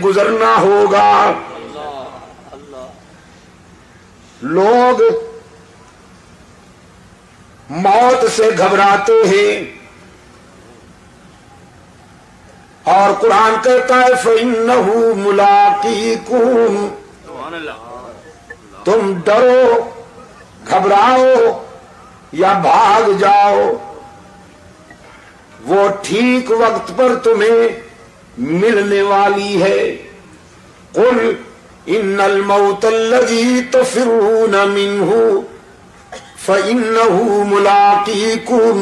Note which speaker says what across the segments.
Speaker 1: گزرنا ہوگا۔ لوگ موت سے گھبراتے ہیں اور قرآن کہتا ہے فَإِنَّهُ مُلَاقِيكُمْ، تم ڈرو، گھبراؤ یا بھاگ جاؤ، وہ ٹھیک وقت پر تمہیں ملنے والی ہے۔ قُلْ إِنَّ الْمَوْتَ الَّذِي تَفِرُّونَ مِنْهُ فَإِنَّهُ مُلَاقِيكُمْ۔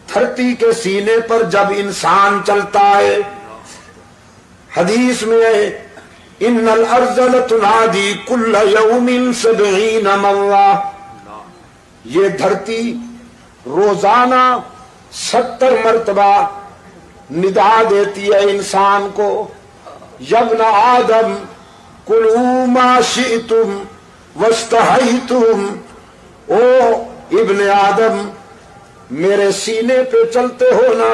Speaker 1: دھرتی کے سینے پر جب انسان چلتا ہے، حدیث میں ہے ان الارض لتنادی کل یوم 70 مرہ، یہ دھرتی روزانہ 70 مرتبہ ندا دیتی ہے انسان کو، یابن آدم کلوا ما شئتم واستحیتم، او ابن آدم میرے سینے پہ چلتے ہو نا،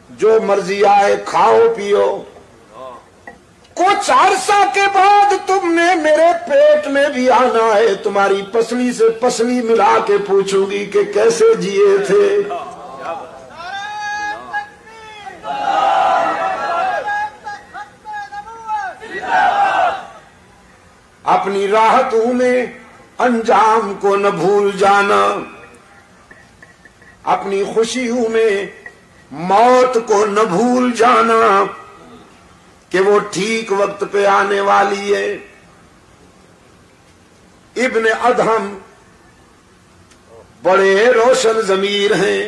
Speaker 1: جو مرضی آئے کھاؤ پیو، کچھ عرصہ کے بعد تم نے میرے پیٹ میں بھی آنا ہے، تمہاری پسلی سے پسلی ملا کے پوچھوں گی کہ کیسے جیے تھے۔ اپنی راحتوں میں انجام کو نہ بھول جانا، اپنی خوشیوں میں موت کو نہ بھول جانا کہ وہ ٹھیک وقت پہ آنے والی ہے۔ ابن ادہم بڑے روشن ضمیر ہیں،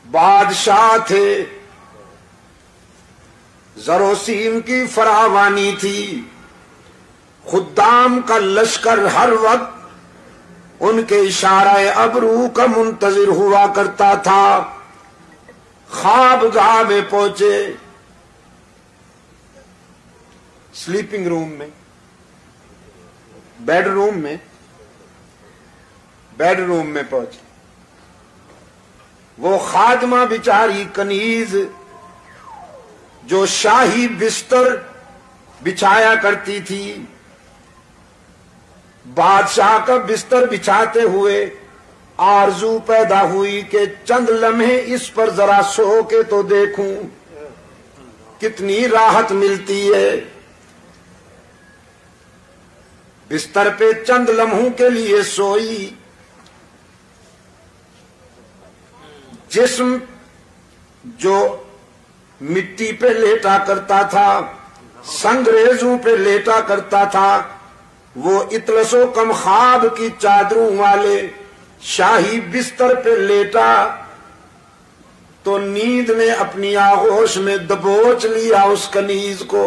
Speaker 1: بادشاہ تھے، زر و سیم کی فراوانی تھی، خدام کا لشکر ہر وقت ان کے اشارہ ابرو کا منتظر ہوا کرتا تھا۔ خواب گاہ میں پہنچے، سلیپنگ روم میں، بیڈ روم میں پہنچے، وہ خادمہ بیچاری کنیز جو شاہی بستر بچھایا کرتی تھی، بادشاہ کا بستر بچھاتے ہوئے آرزو پیدا ہوئی کہ چند لمحے اس پر ذرا سو کے تو دیکھوں کتنی راحت ملتی ہے۔ بستر پہ چند لمحوں کے لیے سوئی، جسم جو مٹی پہ لیٹا کرتا تھا، سنگریزوں پہ لیٹا کرتا تھا، وہ اطلس و کم خواب کی چادروں والے شاہی بستر پہ لیٹا تو نیند نے اپنی آغوش میں دبوچ لیا اس کنیز کو،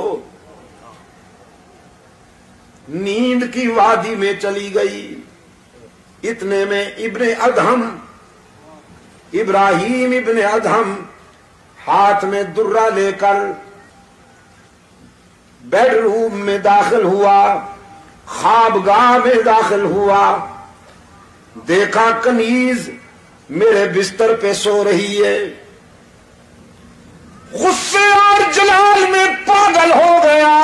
Speaker 1: نیند کی وادی میں چلی گئی۔ اتنے میں ابراہیم ابن ادہم ہاتھ میں درہ لے کر بیڈ روم میں داخل ہوا، خوابگاہ میں داخل ہوا، دیکھا کنیز میرے بستر پہ سو رہی ہے، غصے اور جلال میں پاگل ہو گیا،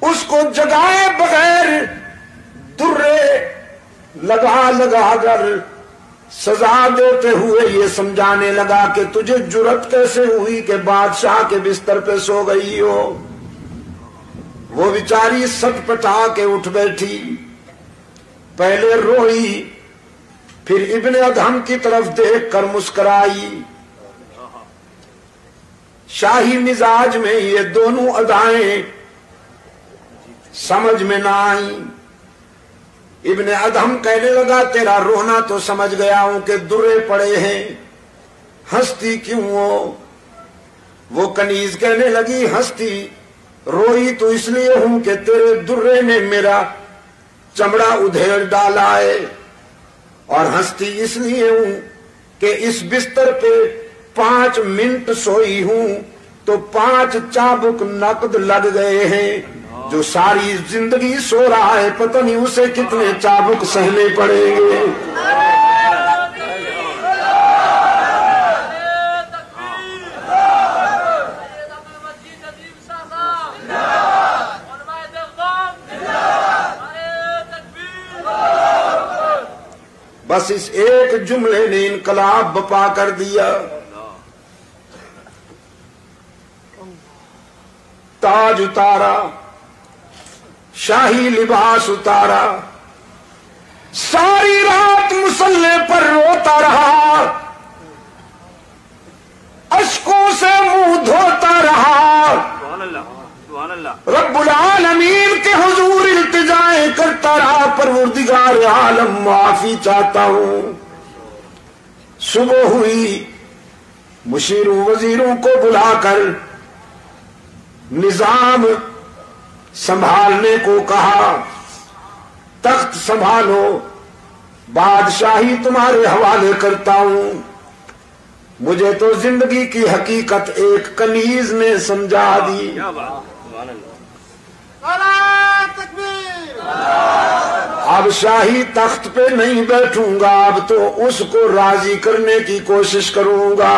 Speaker 1: اس کو جگائے بغیر درے لگا کر سزا دیتے ہوئے یہ سمجھانے لگا کہ تجھے جرأت کیسے ہوئی کہ بادشاہ کے بستر پہ سو گئی ہو۔ وہ بیچاری سٹ پٹا کے اٹھ بیٹھی، پہلے روئی، پھر ابن ادہم کی طرف دیکھ کر مسکرائی۔ شاہی مزاج میں یہ دونوں ادائیں سمجھ میں نہ آئیں۔ ابن ادہم کہنے لگا تیرا رونا تو سمجھ گیا ہوں کہ درے پڑے ہیں، ہنستی کیوں ہو؟ وہ کنیز کہنے لگی ہنستی روئی تو اس لیے ہوں کہ تیرے درے نے میرا چمڑا ادھیڑ ڈالا ہے، اور ہنستی اس لیے ہوں کہ اس بستر پہ 5 منٹ سوئی ہوں تو 5 چابک نقد لگ گئے ہیں، جو ساری زندگی سو رہا ہے پتہ نہیں اسے کتنے چابک سہنے پڑیں گے۔ بس اس ایک جملے نے انقلاب بپا کر دیا. تاج اتارا، شاہی لباس اتارا، ساری رات مصلے پر روتا رہا، اشکوں سے منہ دھوتا رہا، رب العالمین کے حضور التجائیں کرتا رہا، پروردگار عالم معافی چاہتا ہوں. صبح ہوئی، مشیروں وزیروں کو بلا کر نظام سنبھالنے کو کہا، تخت سنبھالو، بادشاہی تمہارے حوالے کرتا ہوں. مجھے تو زندگی کی حقیقت ایک کنیز نے سمجھا دی. اب شاہی تخت پہ نہیں بیٹھوں گا، اب تو اس کو راضی کرنے کی کوشش کروں گا.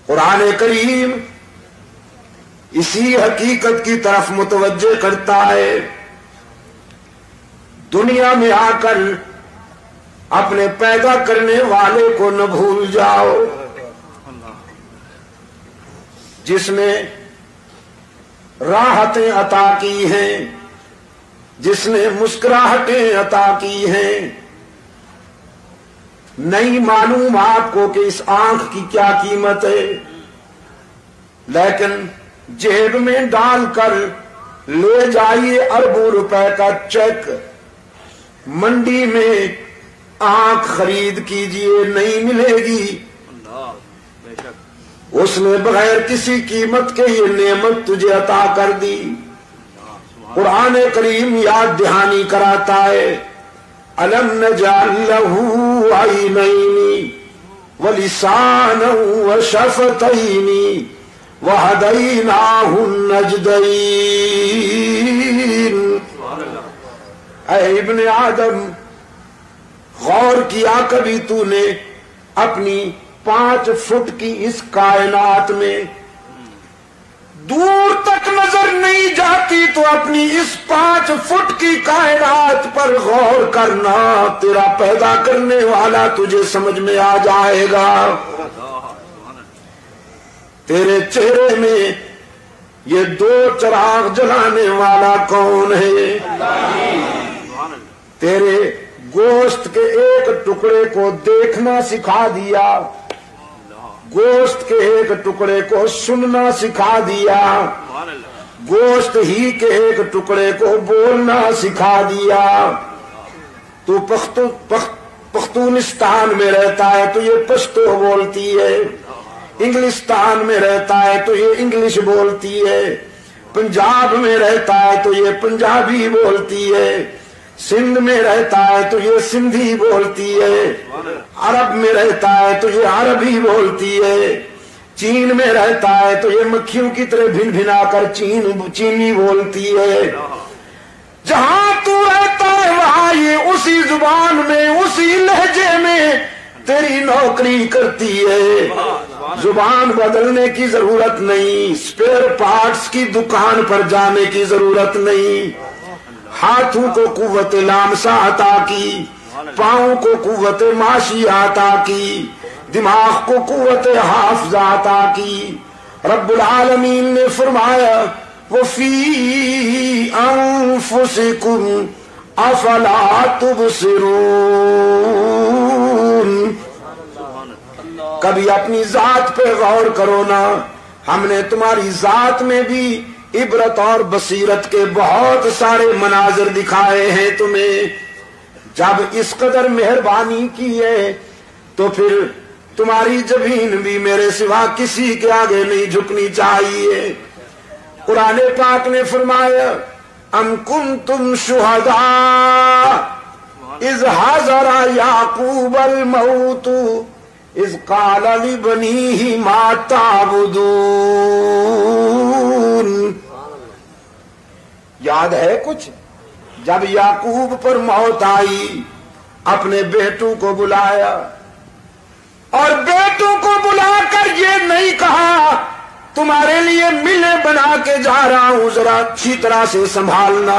Speaker 1: قرآن کریم اسی حقیقت کی طرف متوجہ کرتا ہے. دنیا میں آ کر اپنے پیدا کرنے والے کو نہ بھول جاؤ، جس نے راحتیں عطا کی ہیں، جس نے مسکراہٹیں عطا کی ہیں. نہیں معلوم آپ کو کہ اس آنکھ کی کیا قیمت ہے، لیکن جیب میں ڈال کر لے جائیے اربوں روپے کا چیک، منڈی میں آنکھ خرید کیجئے، نہیں ملے گی. اس نے بغیر کسی قیمت کے یہ نعمت تجھے عطا کر دی. قرآن کریم یاد دہانی کراتا ہے، أَلَمْ نَجْعَلْ لَهُ عَيْنَيْنِ وَلِسَانًا وَشَفَتَيْنِ وَهَدَيْنَاهُ النَّجْدَيْنِ. اے ابن آدم، غور کیا کبھی تو نے اپنی 5 فٹ کی اس کائنات میں دور تک نظر نہیں جاتی تو اپنی اس 5 فٹ کی کائنات پر غور کرنا، تیرا پیدا کرنے والا تجھے سمجھ میں آ جائے گا. تیرے چہرے میں یہ 2 چراغ جلانے والا کون ہے؟ تیرے گوشت کے ایک ٹکڑے کو دیکھنا سکھا دیا، گوشت کے ایک ٹکڑے کو سننا سکھا دیا، گوشت ہی کے ایک ٹکڑے کو بولنا سکھا دیا. تو پختونستان میں رہتا ہے تو یہ پشتو بولتی ہے، انگلستان میں رہتا ہے تو یہ انگلش بولتی ہے، پنجاب میں رہتا ہے تو یہ پنجابی بولتی ہے، سندھ میں رہتا ہے تو یہ سندھی بولتی ہے، عرب میں رہتا ہے تو یہ عربی بولتی ہے، چین میں رہتا ہے تو یہ مکھیوں کی طرح بھن بھنا کر چینی بولتی ہے. جہاں تو رہتا ہے وہاں یہ اسی زبان میں، اسی لہجے میں تیری نوکری کرتی ہے. زبان بدلنے کی ضرورت نہیں، اسپیئر پارٹس کی دکان پر جانے کی ضرورت نہیں. ہاتھوں کو قوت لامسا عطا کی، پاؤں کو قوت ماشی عطا کی، دماغ کو قوت حافظہ عطا کی. رب العالمین نے فرمایا وَفِي أَنفُسِكُمْ أَفَلَا تُبْصِرُونَ. کبھی اپنی ذات پہ غور کرو نا، ہم نے تمہاری ذات میں بھی عبرت اور بصیرت کے بہت سارے مناظر دکھائے ہیں تمہیں. جب اس قدر مہربانی کی ہے تو پھر تمہاری جبین بھی میرے سوا کسی کے آگے نہیں جھکنی چاہیے. قرآن پاک نے فرمایا ام کنتم شہداء اذ حضر یعقوب الموت اذ قال لبنیہ ما تعبدون. یاد ہے کچھ؟ جب یعقوب پر موت آئی، اپنے بیٹوں کو بلایا اور بیٹوں کو بلا کر یہ نہیں کہا تمہارے لیے ملیں بنا کے جا رہا ہوں، ذرا اچھی طرح سے سنبھالنا.